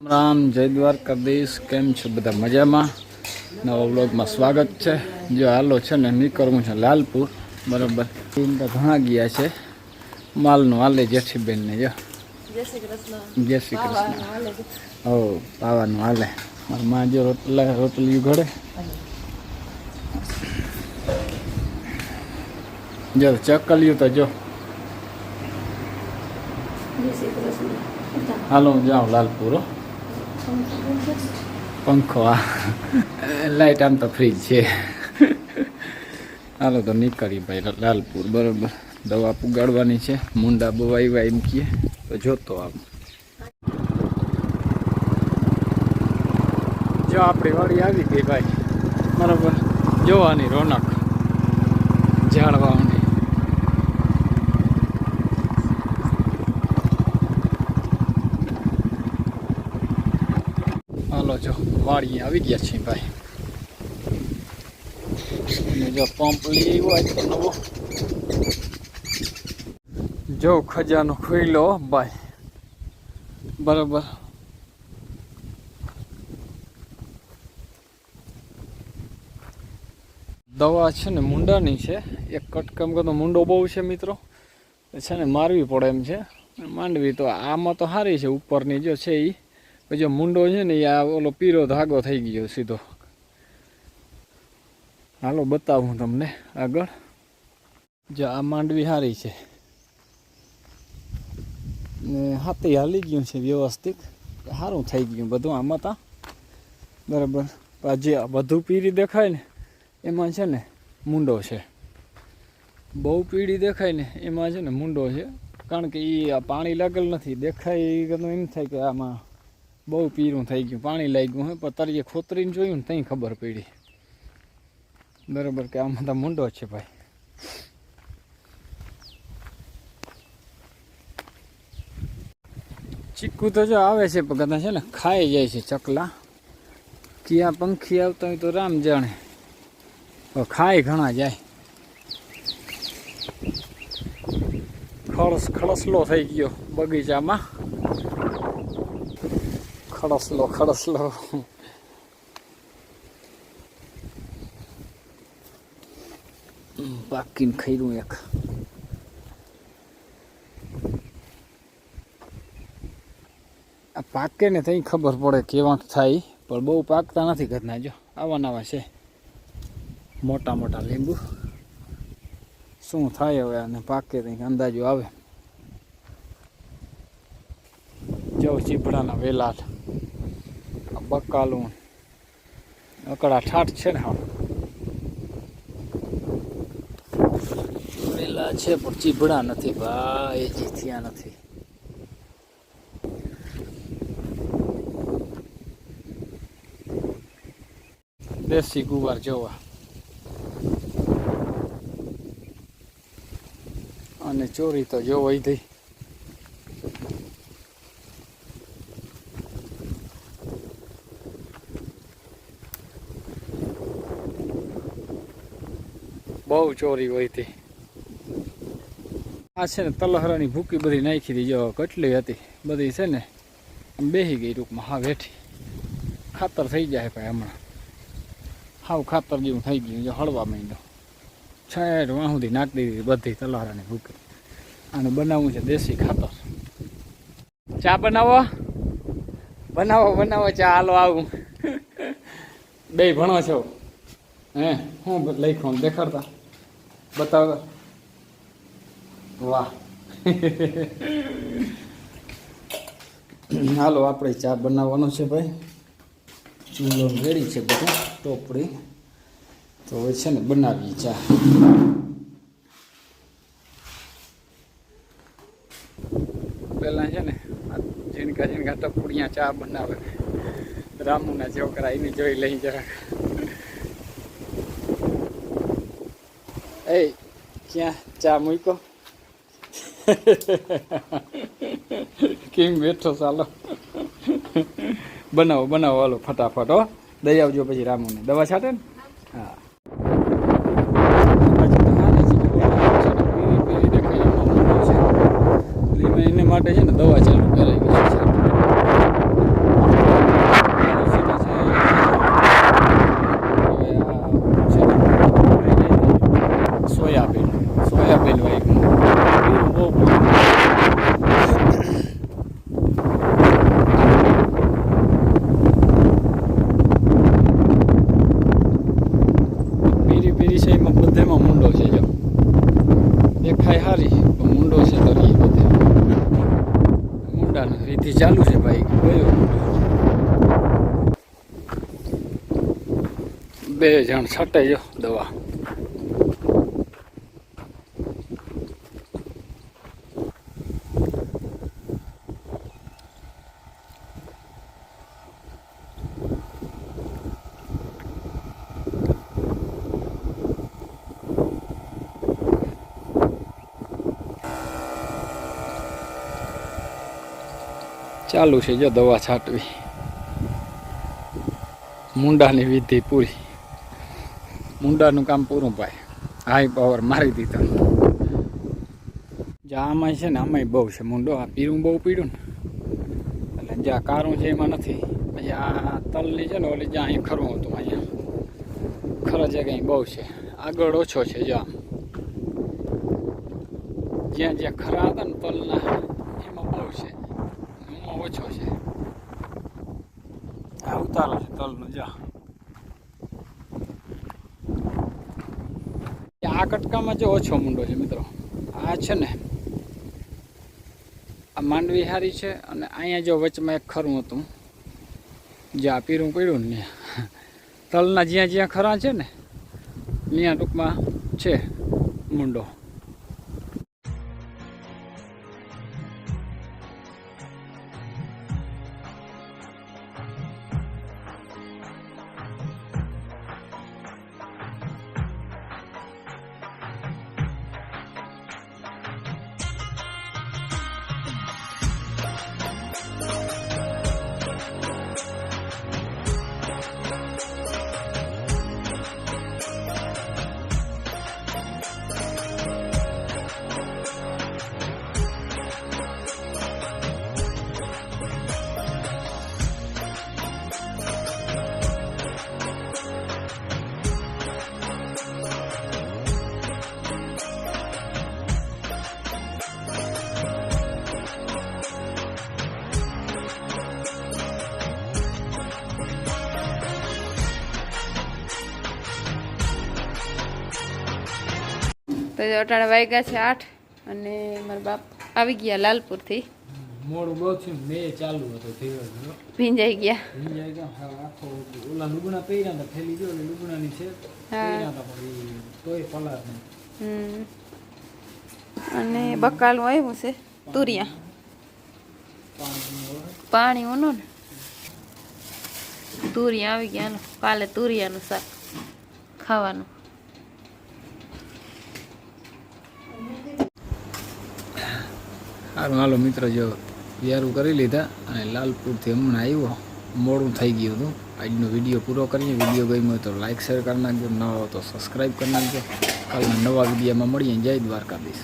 રામ જય દ્વારકાધીશ કેમ છો બધા મજામાં નવા વ્લોગમાં સ્વાગત છે। જો હાલો છે ને નીકળવું છે લાલપુર બરાબર ઘણા ગયા છે માલનું હાલે જેઠીબેન ને જો જય શ્રી કૃષ્ણ હો પાવાનું હાલે મારી માં જો રોટલી ઘડે જો ચકલ્યું તો જો હાલો હું જાઉં લાલપુર पंखो लाइट आम तो फ्रीज है हालो तो निकली भाई लालपुर बराबर दवा पुगाड़वानी है मुंडा बवाई एम किए तो जो तो आप जो अपनी वाड़ी आ गई भाई बराबर जोवानी रोनक झाड़वानी હાલો જો વાડી આવી ગયા છે ભાઈ અને જો પંપ લઈ આવ્યો તો નવો જો ખજાનો ખોઈલો ભાઈ બરાબર દવા છે ને મુંડાની છે એક કટકામ કરતો મુંડો બહુ છે મિત્રો છે ને મારવી પડે એમ છે માંડવી તો આમાં તો સારી છે ઉપરની જો છે એ પછી મુંડો છે ને આ ઓલો પીરો ધાગો થઈ ગયો સીધો હાલો બતાવું તમને આગળ જો આ માંડવી સારી છે ને હાથે હાલી ગયું છે વ્યવસ્થિત સારું થઈ ગયું બધું આમાં તા બરાબર જે બધું પીરી દેખાય ને એમાં છે ને મુંડો છે બહુ પીળી દેખાય ને એમાં છે ને મુંડો છે કારણ કે એ પાણી લાગેલ નથી દેખાય એમ થાય કે આમાં બહુ પીરું થઈ ગયું પાણી લાગ્યું હે પણ તરીએ ખોતરીને જોયું ને ત્યાં ખબર પડી બરાબર કે આમાં તો મુંડો છે ભાઈ ચીકુ તો જો આવે છે પણ કદાચ છે ને ખાઈ જાય છે ચકલા ક્યાં પંખી આવતા હોય તો રામ જાણે ખાય ઘણા જાય ખળસલો થઈ ગયો બગીચામાં ખડસલો બાકીને ખાઈ એક આ પાકે ને તઈ ખબર પડે કેવા થાય પણ બહુ પાકતા નથી ઘરના જો આવા નવા છે મોટા મોટા લીંબુ શું થાય હવે અને પાકે તઈ અંદાજો આવે જો ચીપડાના વેલા બકાલું અકડા ઠાઠ છે ને હા વેલા છે પણ ચીબડા નથી ભાઈ જીથિયા નથી દેશી ગુવાર જોવા અને ચોરી તો જોવાઈ થઈ બહુ ચોરી હોય હતી આ છે ને તલહરાની ભૂકી બધી નાખી હતી જો કેટલી હતી બધી છે ને બેસી ગઈ ટૂંકમાં હા વેઠી ખાતર થઈ જાય ભાઈ હમણાં હાવ ખાતર જેવું થઈ ગયું જો હળવા માંડ્યો છેડ વાં સુધી નાખી દીધી બધી તલહરાની ભૂકી આને બનાવવું છે દેશી ખાતર ચા બનાવો ચા હાલો આવું બે ભણો છો હે હું લખ્યો દેખાડતા બતાવ વાહ હાલો આપણે ચા બનાવવાનો છે ભાઈ ચૂલો રેડી છે બધું ટોપડી તો હવે છે ને બનાવીએ ચા પહેલાં છે ને ઝીણકા ટપુડિયા ચા બનાવે રામુના છોકરા એની જોઈ લઈ જરાક એ ક્યાં ચા મૂકો કેમ બેઠો ચાલો બનાવો હાલો ફટાફટ હો દઈ આવજો પછી રામુને દવા છાટે ને હા એને માટે છે ને દવા ચાલુ કરાવી છે બે જણ છટે જો દવા. ચાલુ છે જો દવા છાંટવી. મુંડાની વિધિ પૂરી. મુંડાનું કામ પૂરું ભાઈ. હાઈ પાવર મારી દીધો. જ્યાં આમાં છે ને આમાંય બહુ છે મુંડો. આ પીરું બહુ પીડ્યું ને એટલે જ્યાં કારું છે એમાં નથી. પછી આ તલની છે ને ઓલી જ્યાં અહીં ખરું હતું અહીંયા ખરા જગ્યાએ બહુ છે. આગળ ઓછો છે જો આમ જ્યાં જ્યાં ખરા હતા ને તલના એમાં બહુ છે, એમાં ઓછો છે. આ ઉતારો છે તલનો જા. આ કટકામાં જો ઓછો મુંડો છે મિત્રો. આ છે ને આ માંડવી હારી છે અને અહીંયા જો વચમાં એક ખરું હતું જ્યાં પીરું પડ્યું ને તલના જ્યાં જ્યાં ખરા છે ને ત્યાં ટૂંકમાં છે મુંડો. તો અટાણે વાગ્યા છે 8 અને મારા બાપ આવી ગયા લાલપુરથી. મોડું બહુ થયું. મેં ચાલુ હતો ભીંજાઈ ગયા. આખો ઓલા લુગણા પહેર્યા હતા થેલી જો લુગણાની છે પહેર્યા હતા પણ તોય પલાર નહીં. અને બકાલું આવ્યું છે તુરિયા પાણી ઓનો ને તુરિયા આવી ગયા. કાલે તુરિયાનું શાક ખાવાનું. સારું હાલો મિત્રો જો તૈયારું કરી લીધા અને લાલપુરથી હમણાં આવ્યો. મોડું થઈ ગયું હતું. આજનો વિડીયો પૂરો કરીએ. વિડીયો ગમ્યો હોય તો લાઇક શેર કરી નાખજો. ન હોય તો સબસ્ક્રાઈબ કરી નાખજો. કાલના નવા વિડીયોમાં મળીએ. જય દ્વારકાધીશ.